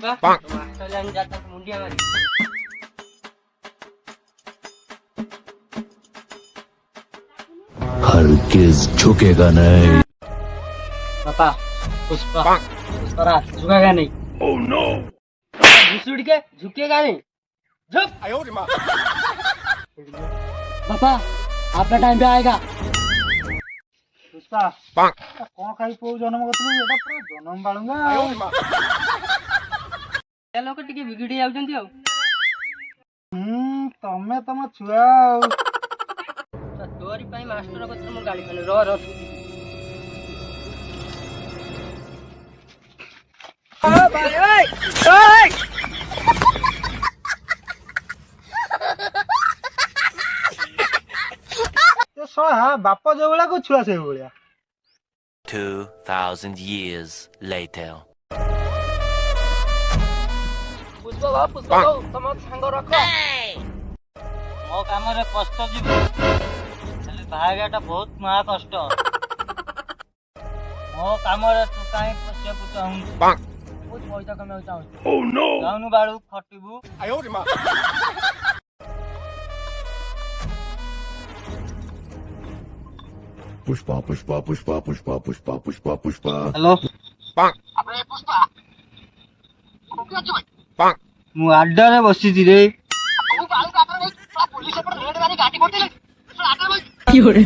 Pushpa master line जाता तो मुंडिया मारी हरगिज झुकेगा नहीं। पापा पुष्पा पुष्पराज झुकेगा नहीं। ओह नो घुसुड़ के झुकेगा नहीं। झुक पापा आपका टाइम पे आएगा। पुष्पा कौन खाई पुओ जन्म करथिलु एटा पूरा जन्म बाळुंगा ए लोक टिके बिगड़ी जाउछन्ती आ तमे तम छुआ तोरी पाई मास्टर कत्र मो गाली खाने रो ओ भाई ओए ओए ते सहा बाप जो भलिया को छुआ से भलिया 2000 years later. पुष्पा तम सांग रख मो काम रे कष्ट जीव खाली भागाटा बहुत महा कष्ट मो काम रे तू काई पछे पुचाऊ बहुत पैसा कमाउ चाहू ओह नो जाउनु बाळू खटिबु आयो रे मा पुष्पा पुष्पा पुष्पा पुष्पा पुष्पा पुष्पा पुष्पा हेलो अबे पुष्पा कोकी अछि भाई मु अड्डा रे बसिछि रे तू बाळू कापर भाई पुलिस पर रेड गाड़ी गाड़ी करथिले तू आडा भाई की होरे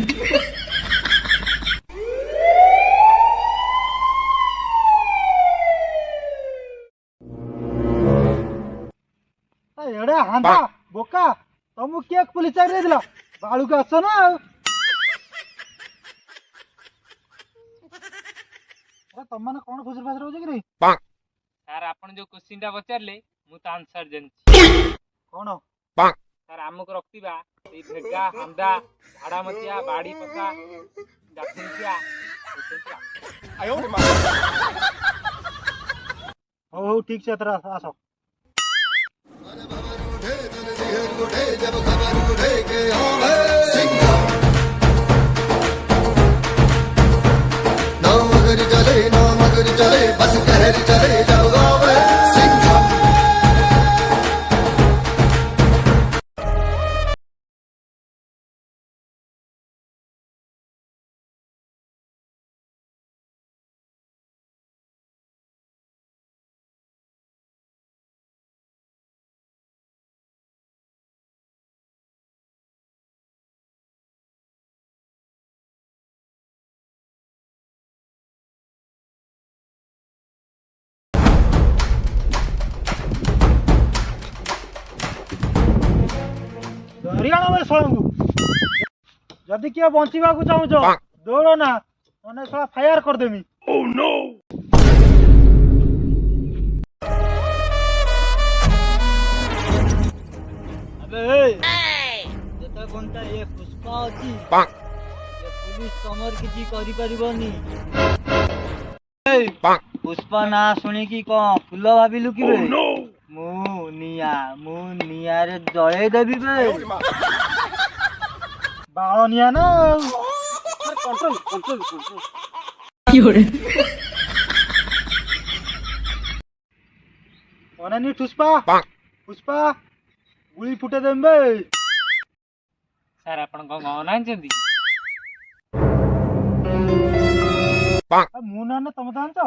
एड़ा हांदा बोका तमु के पुलिस चाकरी दिला बाळू का आसो ना तम माने कोन खुसर फासर होजे कि रे सर आपण जो क्वेश्चन टा पचारले मु तो आंसर जानछि कोन सर आमको रखतिबा ए भेगा हंदा भाड़ा मतिया बाड़ी पका जातिया आयो रे मां हो ठीक से तरा आसो जब खबर उठे के ना मगर चले बस कहर चले जब गावे हरियाणा में सोलंगु जदि किए बंचिबा को चाहू छो दौड़ो ना मने साला फायर कर देमी ओह नो अबे जता कोनटा ये पुष्पा अछि ये पुलिस तमर किछि करि परिबनी पुष्पा ना सुनी की को फुल भाबिलु कि बे मु निया रे जळे देबी बे बाळनिया ना कंट्रोल कंट्रोल कंट्रोल की हो रे ओनानी पुष्पा पुष्पा गुली फुटे देम बे सर आपण को गना जंदी मु ना तम जानछ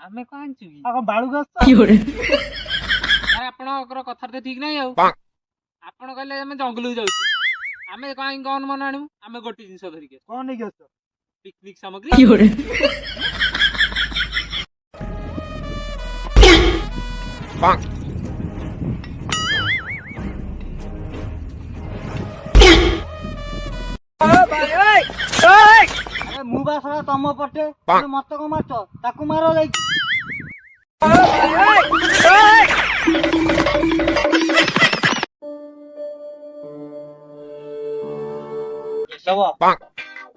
आमे को आंचु की आ बाळू गाछ की हो रे सर आपण ओकर कथा तो ठीक नै आउ आपण कहले हम जंगल जाउछु आमे काई गन मन आनु आमे गोटी जिंस धरि के कोन नै गछ पिकनिक सामग्री की हो रे अरे मु बासरा तम पटे मत को मारछ ताकू मारो जाई सब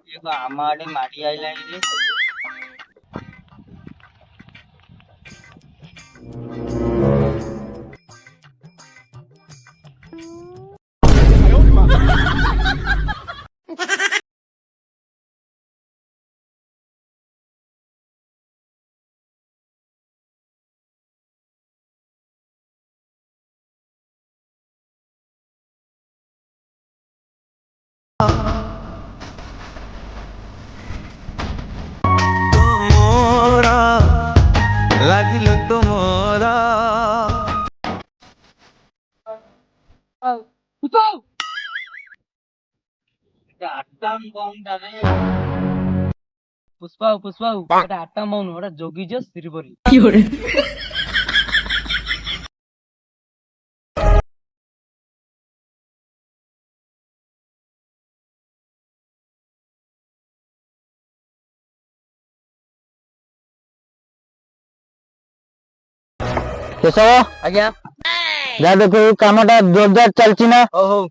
ये आमाडे माडी आइला रे পুষ্পা এটা আটটা মাউন ওটা যোগী যে শ্রীবরী କେଶବ ଆଜ୍ଞା ଯାହା ଦେଖୁ କାମଟା ଜୋରଦାର ଚାଲିଛି ନା? ହଉ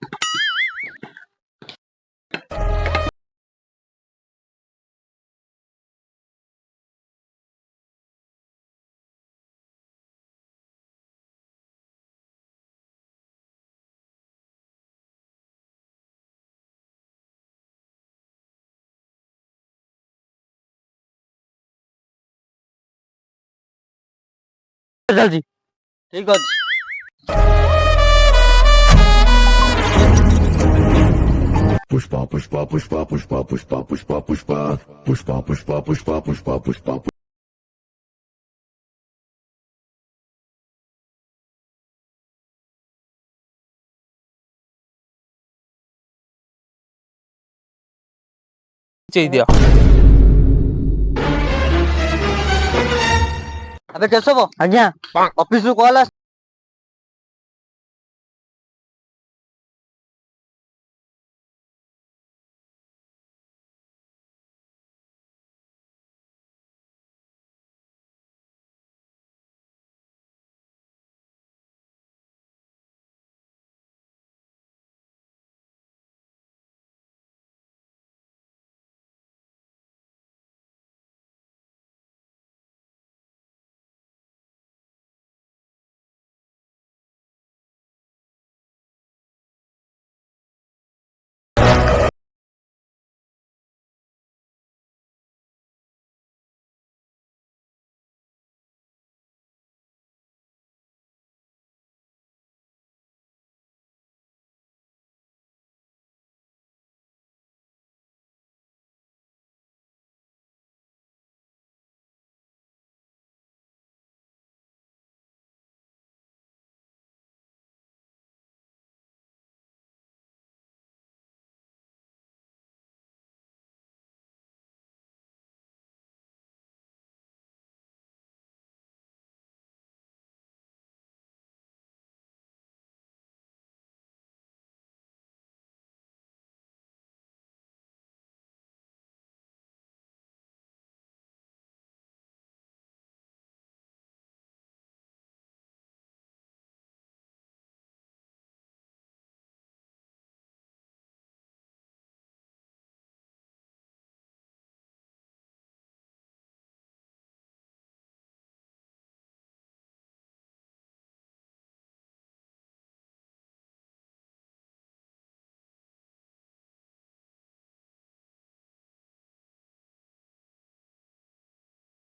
ଚାଲିଛି। ଠିକ ଅଛି। Pushpa, pushpa, pushpa, pushpa, pushpa, pushpa, pushpa, pushpa, pushpa, pushpa, pushpa, pushpa. ଦିଅ ଆବେ କେଶବ ଆଜ୍ଞା ଅଫିସରୁ କଲ୍